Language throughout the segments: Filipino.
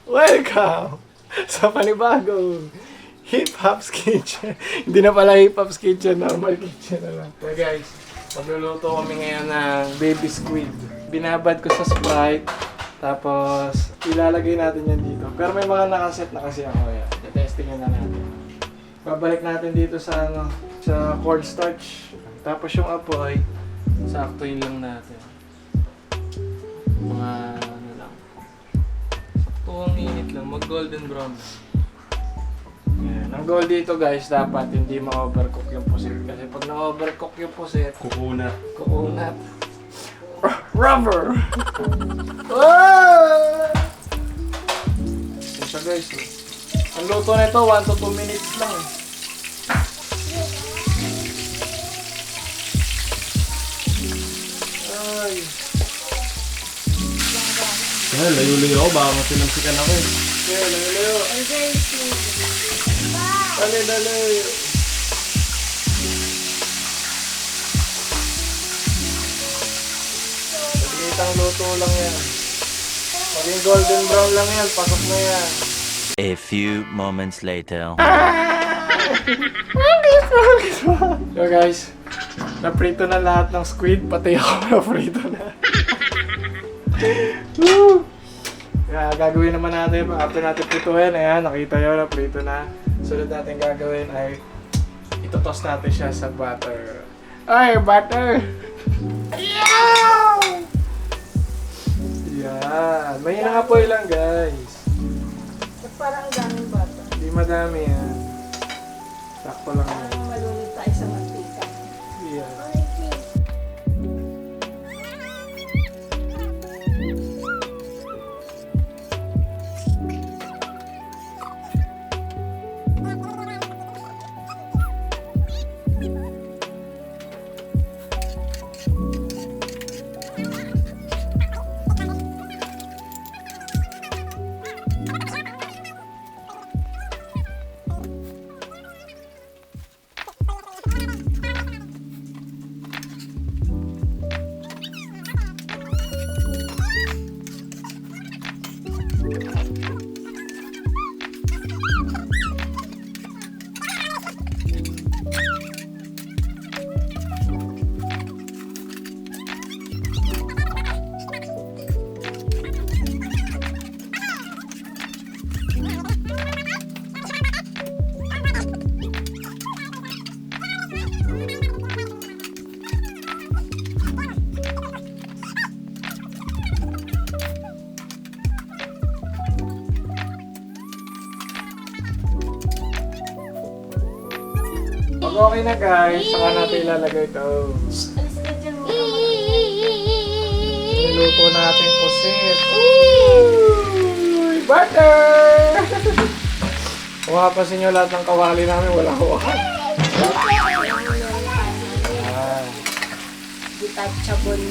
Welcome sa panibagong Hip Hop's Kitchen. Hindi na pala Hip Hop's Kitchen, normal kitchen na lang. So guys, magluluto kami ngayon ng baby squid. Binabad ko sa Sprite, tapos ilalagay natin yan dito. Pero may mga nakaset na kasi ako yan. Testingin na natin. Babalik natin dito sa sa cornstarch. Tapos yung apoy, saktuin lang natin. Mga ano lang. Saktuang init lang, mag golden brown. Yan. Ang goal dito guys, dapat hindi ma-overcook yung pusit. Kasi pag na-overcook yung pusit, kukunat. Rubber! Ito guys, ang luto na ito, 1 to 2 minutes lang eh. Ay. Kaya layo-layo ako, baka matinamsikan ako eh. Kaya layo-layo. Dali. Itang luto lang yan. Maging golden brown lang yan, pasok na yan. A few moments later. So guys, naprito na lahat ng squid, pati ako naprito na. Woo! Kaya gagawin naman natin, after natin prituhin, ayan, nakita nyo, naprito na. Sunod natin gagawin ay itotoss natin siya sa butter. Ay, butter! Yan, may apoy lang guys. Parang daming bata. Hindi madami yan. Sakto lang yan. Parang malunod tayo sa mantika. Yeah. Pag okay na guys, saka natin ilalagay ito. Alis ka dyan mo. Niluto natin pusit. Uy, butter! Kung kapasin nyo lahat ng kawali namin, wala ko. Detachable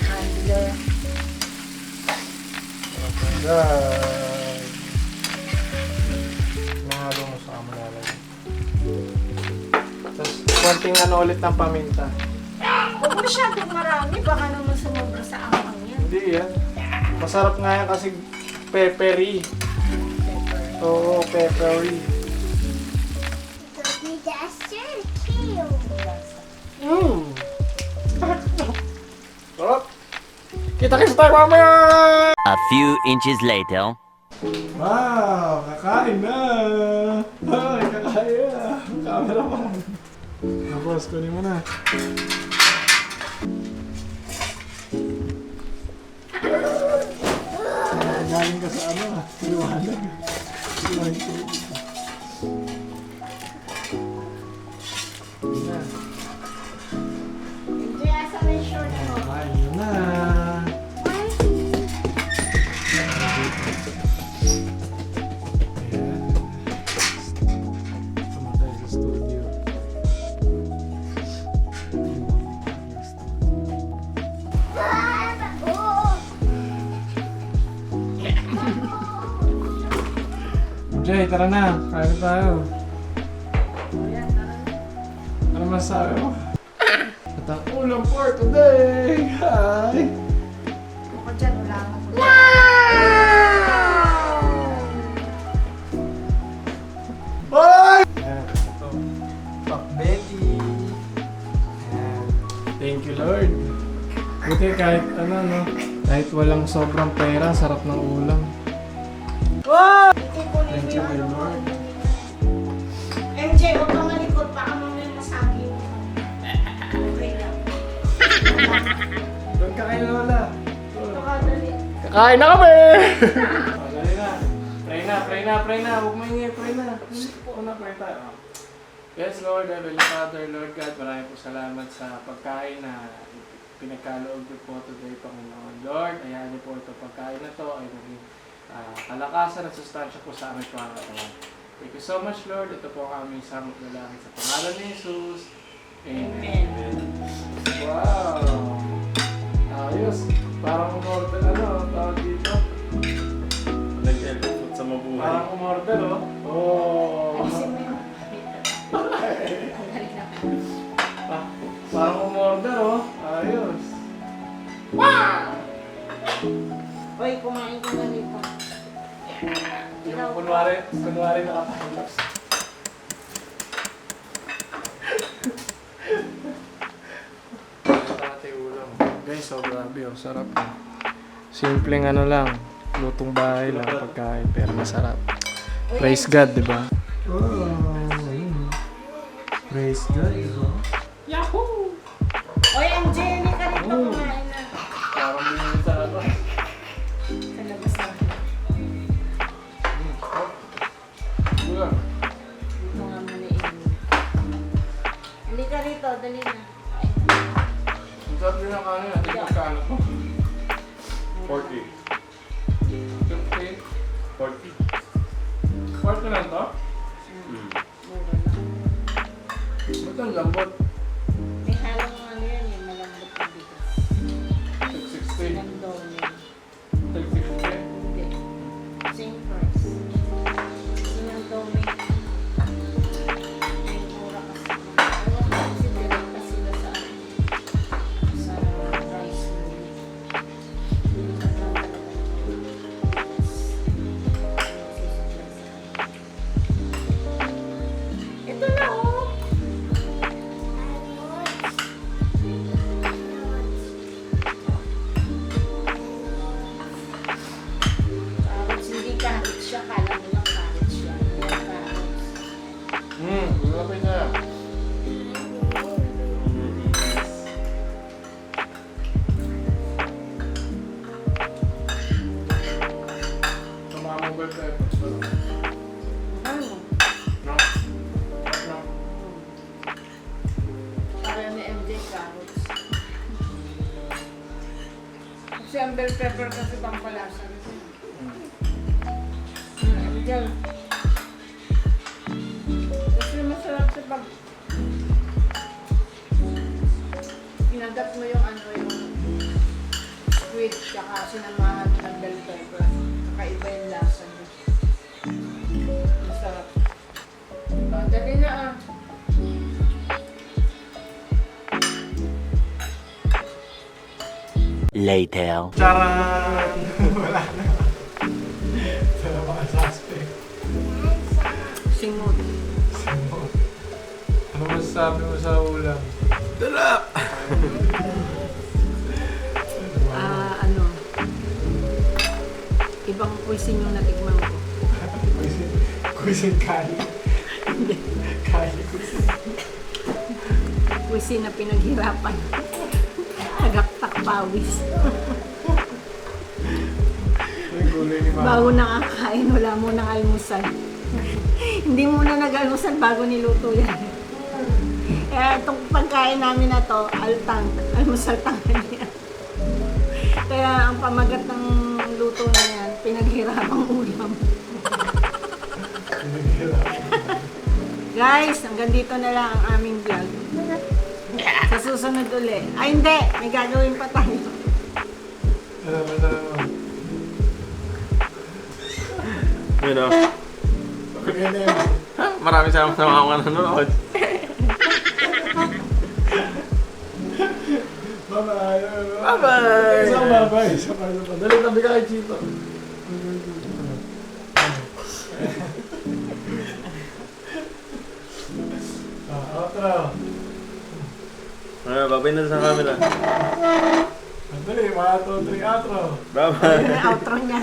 handler. Guys. Nahalo mo sa kamalalay. Tapos, konting ano ulit ng paminta. Huwag masyadong marami, baka naman sumobra sa amang yan. Hindi yan. Masarap nga yan kasi peppery. Oo, peppery. Sarap! Kita-kita tayo mamaya! A few inches later. Wow! Kakain na! Ay, kakain na! Camera mo! Tapos, kunin mo na. Galing ka sa ano, liwanag. Liwanag ko. Yan. Hindi asa na yung short mo. Kain na! Jay, tara na. Kain tayo. Ano masabi mo? At ang ulam for today ay... Ako dyan, wala akong Thank you, Lord. Buti kahit ano, no? Kahit walang sobrang pera, sarap ng ulam. Wow! Thank you, my Lord. MJ, huwag kang malikot. Baka mamaya masabi mo. Okay lang. Doon ka kay Lola. Baka dali. Kakain na kami! Dali na. Pray na. Huwag mo ingay, pray na. Pray tayo. Yes, Lord, Heavenly Father, Lord God, maraming po salamat sa pagkain na pinagkaloob niyo po today, Panginoon. Lord, ayahan niyo po ito pagkain na to ay maging kalakasan at sustansya po sa aming pangatawan. Thank you so much, Lord. Ito po ang aming samot na langit sa pangalan ni Jesus. Amen. Wow! Ayos. Parang umorder, tawag dito? Nag-elpot sa mabuhay. Parang umorder, oh. Oh! Alisin mo yun. Parang umorder, oh. Ayos. Uy, kumain ka na dito. Yung kunwari nakapagos. Pati ulam. Guys, so grabe, oh. Sarap, oh. Simpleng ano lang. Lutong bahay lang pagkain, pero masarap. Praise God, di ba? Praise God, di ba? Yahoo! Uy, MJ, hindi ka rito kumain na. Parang binili sa ano. Sa labas na. Ulam. Dito nga muna inumin. Hindi ka rito, dali na. Kain na. Ang sarap din ang kanin, natin magkano to? 40. 50. 40. 40 lang to? Mura lang. Ba't ang lambot? May halong ano yan eh, malambot na bigas. 60. Sinandone. 60. Hindi. Same price. Sinandone. May mura kasi. Ewan ko kasi direct pa sila sa sa rice mill. Bilisan lang talaga ng bigas. Nagsusupply sa kanila. Ito na oh! Carrots, hindi carrots siya. Kala mo lang carrots siya. Hindi carrots. Grabe na. Tumamang ba tayo? Ano? No? No? Para ni MJ carrots. Kasi ang bell pepper kasi pampalasa. MJ. Kasi masarap sa pag kinagat mo yung ano yung squid tsaka sinamahan mo ng bell pepper. Kakaiba yung lasa niya. Masarap. Dali na ah. Later. Charan! Wala na. Sa mga suspect. Singot. Ano masasabi mo sa ulam? Ano? Ibang cuisine yung natikman ko. Kuisin kali. Kali kuisin. Cuisine na pinaghirapan. Tagaktak pawis. Ang gulay ni Mama. Bago nakakain, wala mo nang almusal. Hindi muna nag-almusal bago niluto yan. Kaya itong pagkain namin na to, altang, almusal tanghalian. Kaya ang pamagat ng luto na yan, pinaghirapang ulam. Guys, hanggang dito na lang ang aming vlog. Sa susunod uli. Ay hindi, may gagawin pa tayo. Salamat. Yun o. Okay na yun. Marami sa mga nanonood. Bye-bye. Bye-bye. Isang bye-bye. Dali, tabi ka kay Chito. Outro. Bye-bye. babay na sa camera. Andali, 1, 2, 3, outro. Bye-bye. Yun ang outro niya.